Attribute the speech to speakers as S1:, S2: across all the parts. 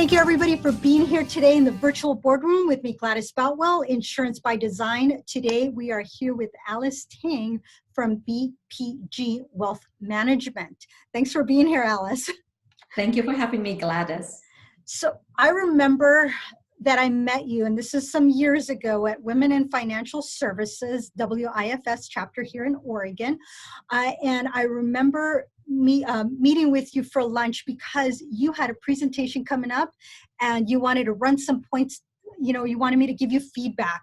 S1: Thank you, everybody, for being here today in the virtual boardroom with me, Gladys Boutwell, Insurance by Design. Today, we are here with Alice Tang from BPG Wealth Management. Thanks for being here, Alice.
S2: Thank you for having me, Gladys.
S1: So I remember that I met you, and this is some years ago, at Women in Financial Services, WIFS chapter here in Oregon. And I remember meeting with you for lunch because you had a presentation coming up and you wanted to run some points. You wanted me to give you feedback.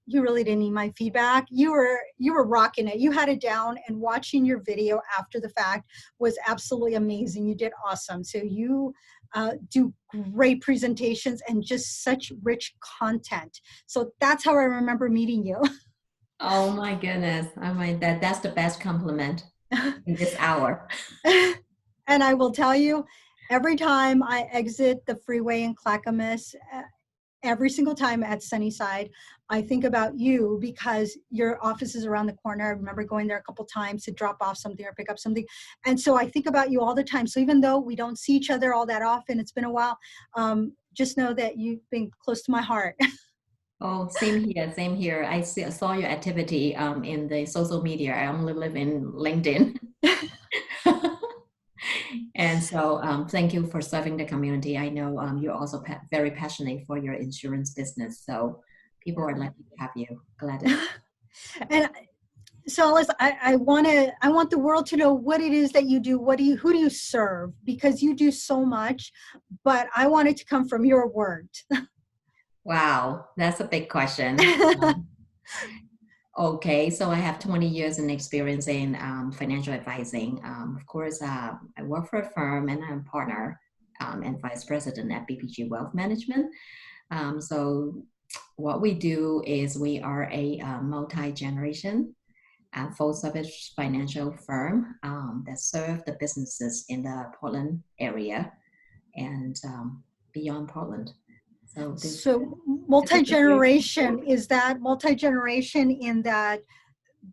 S1: You really didn't need my feedback. You were rocking it. You had it down, and watching your video after the fact was absolutely amazing. You did awesome. So you do great presentations and just such rich content. So that's how I remember meeting you.
S2: Oh my goodness. That's the best compliment in this hour.
S1: And I will tell you, every time I exit the freeway in Clackamas, every single time at Sunnyside, I think about you because your office is around the corner. I remember going there a couple times to drop off something or pick up something. And so I think about you all the time. So even though we don't see each other all that often, it's been a while, just know that you've been close to my heart.
S2: Oh, same here, same here. I saw your activity in the social media. I only live in LinkedIn. And so thank you for serving the community. I know you're also very passionate for your insurance business. So people are lucky to have you, Gladys.
S1: And so Alice, I want the world to know what it is that you do. Who do you serve? Because you do so much, but I want it to come from your words.
S2: Wow, that's a big question. Okay, so I have 20 years in experience in financial advising. Of course, I work for a firm and I'm a partner and vice president at BPG Wealth Management. So what we do is we are a multi-generation full-service financial firm that serve the businesses in the Portland area and beyond Portland.
S1: So multi-generation, is that multi-generation in that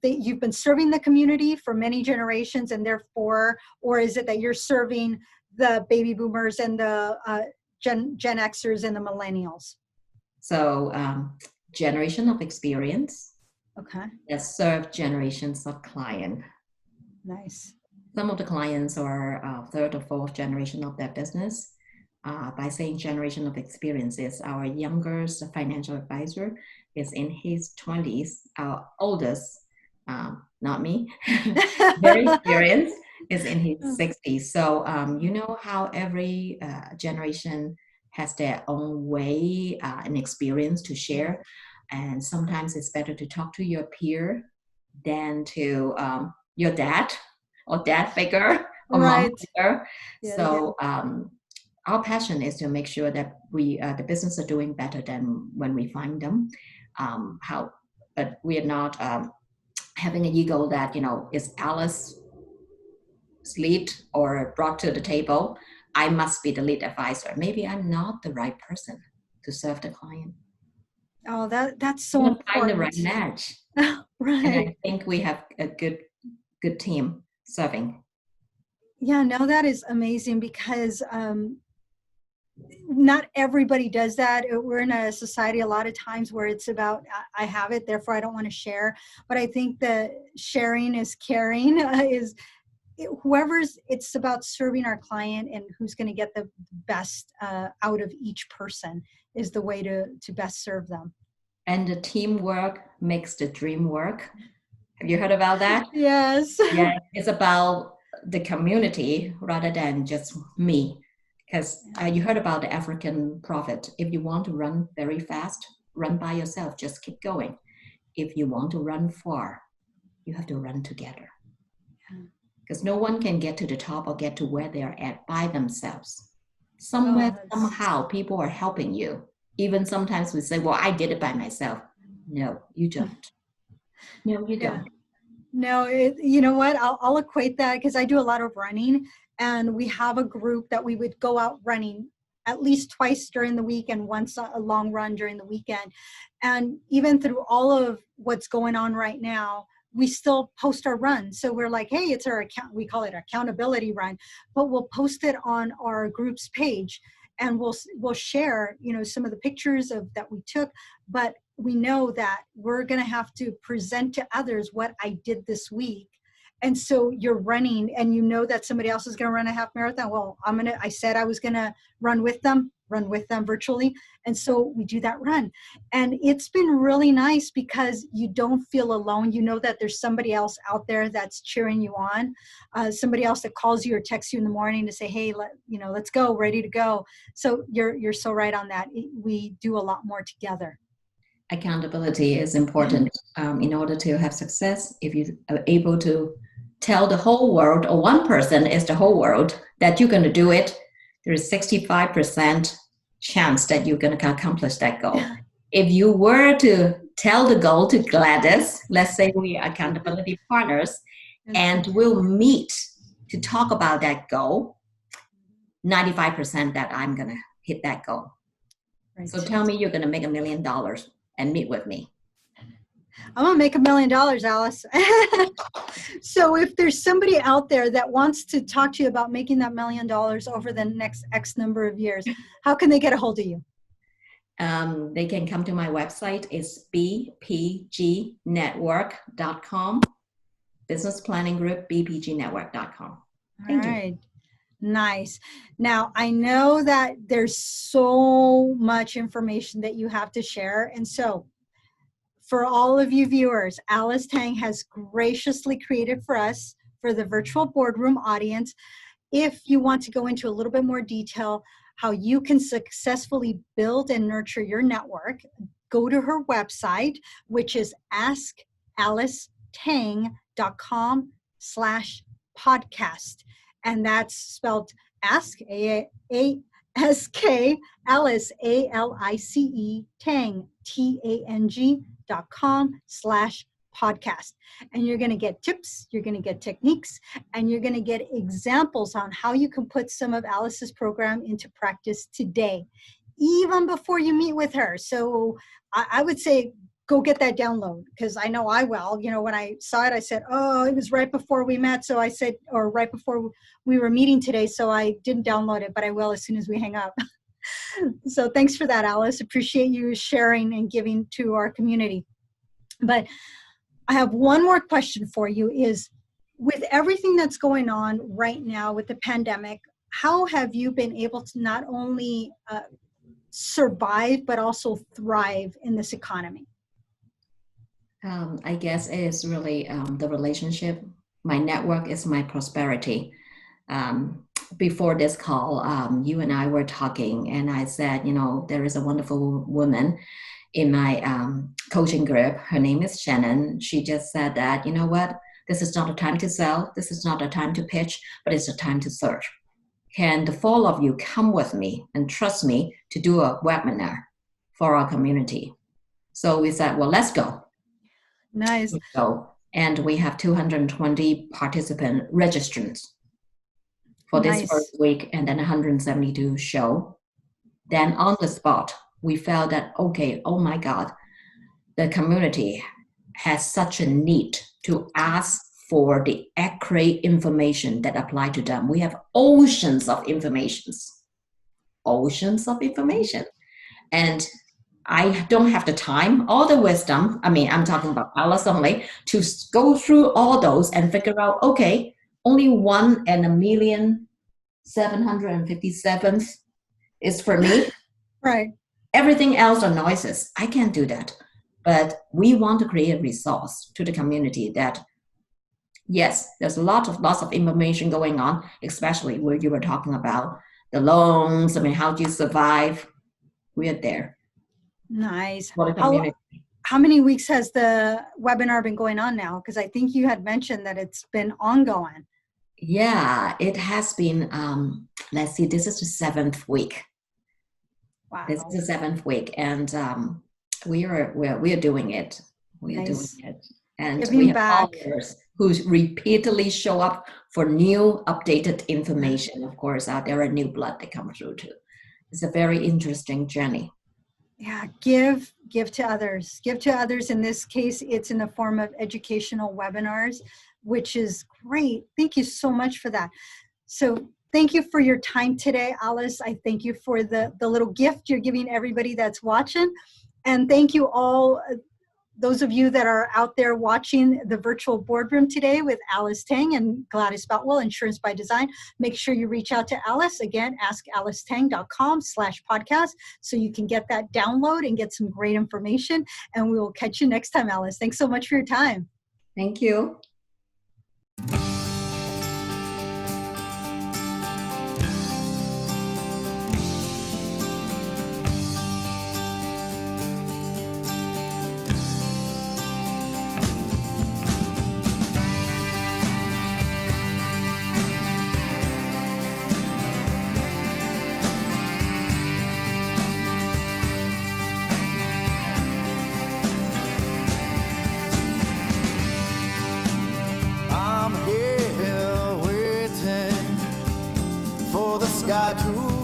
S1: you've been serving the community for many generations and therefore, or is it that you're serving the baby boomers and the Gen Xers and the millennials?
S2: So generation of experience.
S1: Okay.
S2: That serve generations of client.
S1: Nice.
S2: Some of the clients are third or fourth generation of their business. By saying generation of experiences, our youngest financial advisor is in his 20s. Our oldest, not me, very experienced, is in his 60s. So you know how every generation has their own way and experience to share. And sometimes it's better to talk to your peer than to your dad or dad figure or
S1: right.
S2: mom figure.
S1: Yeah,
S2: so our passion is to make sure that the business are doing better than when we find them. But we are not having an ego that, is Alice lead or brought to the table. I must be the lead advisor. Maybe I'm not the right person to serve the client.
S1: Oh, that's so important.
S2: Find the right match.
S1: Right.
S2: And I think we have a good team serving.
S1: Yeah, no, that is amazing because not everybody does that. We're in a society a lot of times where it's about, I have it, therefore I don't want to share. But I think that sharing is caring, it's about serving our client and who's going to get the best out of each person is the way to best serve them.
S2: And the teamwork makes the dream work. Have you heard about that?
S1: Yes.
S2: Yeah, it's about the community rather than just me. Because you heard about the African prophet. If you want to run very fast, run by yourself. Just keep going. If you want to run far, you have to run together. Because no one can get to the top or get to where they are at by themselves. Somehow, people are helping you. Even sometimes we say, well, I did it by myself. No, you don't. No, you don't.
S1: No, you know what? I'll equate that because I do a lot of running. And we have a group that we would go out running at least twice during the week and once a long run during the weekend. And even through all of what's going on right now, we still post our run. So we're like, hey, it's our account. We call it accountability run, but we'll post it on our group's page. and we'll share, some of the pictures that we took, but we know that we're going to have to present to others what I did this week. And so you're running and you know that somebody else is going to run a half marathon. Well, I said I was going to run with them virtually. And so we do that run. And it's been really nice because you don't feel alone. You know that there's somebody else out there that's cheering you on. Somebody else that calls you or texts you in the morning to say, hey, let's go, ready to go. So you're so right on that. We do a lot more together.
S2: Accountability is important in order to have success. If you are able to tell the whole world, or one person is the whole world, that you're going to do it, there is 65% chance that you're going to accomplish that goal. If you were to tell the goal to Gladys, let's say we are accountability partners, and we'll meet to talk about that goal, 95% that I'm going to hit that goal. Right. So tell me you're going to make $1 million and meet with me.
S1: I'm going to make $1 million, Alice. So if there's somebody out there that wants to talk to you about making that $1 million over the next X number of years, how can they get a hold of you?
S2: They can come to my website. It's bpgnetwork.com. Business Planning Group, bpgnetwork.com.
S1: All right. Nice. Now, I know that there's so much information that you have to share. And so for all of you viewers, Alice Tang has graciously created for us, for the virtual boardroom audience, if you want to go into a little bit more detail, how you can successfully build and nurture your network, go to her website, which is askalistang.com/podcast. And that's spelled ask, A-S-K, Alice, A-L-I-C-E, Tang, Tang.com/podcast. And you're going to get tips, you're going to get techniques, and you're going to get examples on how you can put some of Alice's program into practice today, even before you meet with her. So I would say, go get that download, because I know I will. When I saw it, I said, oh, it was right before we met. So I said, or right before we were meeting today. So I didn't download it, but I will as soon as we hang up. So thanks for that, Alice. Appreciate you sharing and giving to our community. But I have one more question for you is, with everything that's going on right now with the pandemic, how have you been able to not only survive, but also thrive in this economy?
S2: I guess it is really the relationship. My network is my prosperity. Before this call, you and I were talking, and I said, there is a wonderful woman in my coaching group. Her name is Shannon. She just said that, what? This is not a time to sell. This is not a time to pitch, but it's a time to serve. Can the four of you come with me and trust me to do a webinar for our community? So we said, well, let's go.
S1: Nice.
S2: So, and we have 220 participant registrants for this first week, and then 172 show. Then on the spot, we felt that, okay, oh my God, the community has such a need to ask for the accurate information that apply to them. We have oceans of information. And I don't have the time or the wisdom, I'm talking about Alice only, to go through all those and figure out, okay, only 1,757,000 is for me.
S1: Right.
S2: Everything else are noises. I can't do that. But we want to create a resource to the community that, yes, there's lots of information going on, especially where you were talking about the loans. How do you survive? We are there.
S1: Nice. How many weeks has the webinar been going on now? Because I think you had mentioned that it's been ongoing.
S2: Yeah, it has been, let's see, this is the 7th week.
S1: Wow.
S2: This is the 7th week, and we are doing it. We are doing it. And we have followers who repeatedly show up for new updated information. Of course, there are new blood that come through too. It's a very interesting journey.
S1: Yeah, give to others. Give to others. In this case, it's in the form of educational webinars, which is great. Thank you so much for that. So thank you for your time today, Alice. I thank you for the little gift you're giving everybody that's watching. And thank you all, those of you that are out there watching the virtual boardroom today with Alice Tang and Gladys Boutwell, Insurance by Design. Make sure you reach out to Alice. Again, askalistang.com/podcast so you can get that download and get some great information. And we will catch you next time, Alice. Thanks so much for your time.
S2: Thank you.
S3: I'm here waiting for the sky to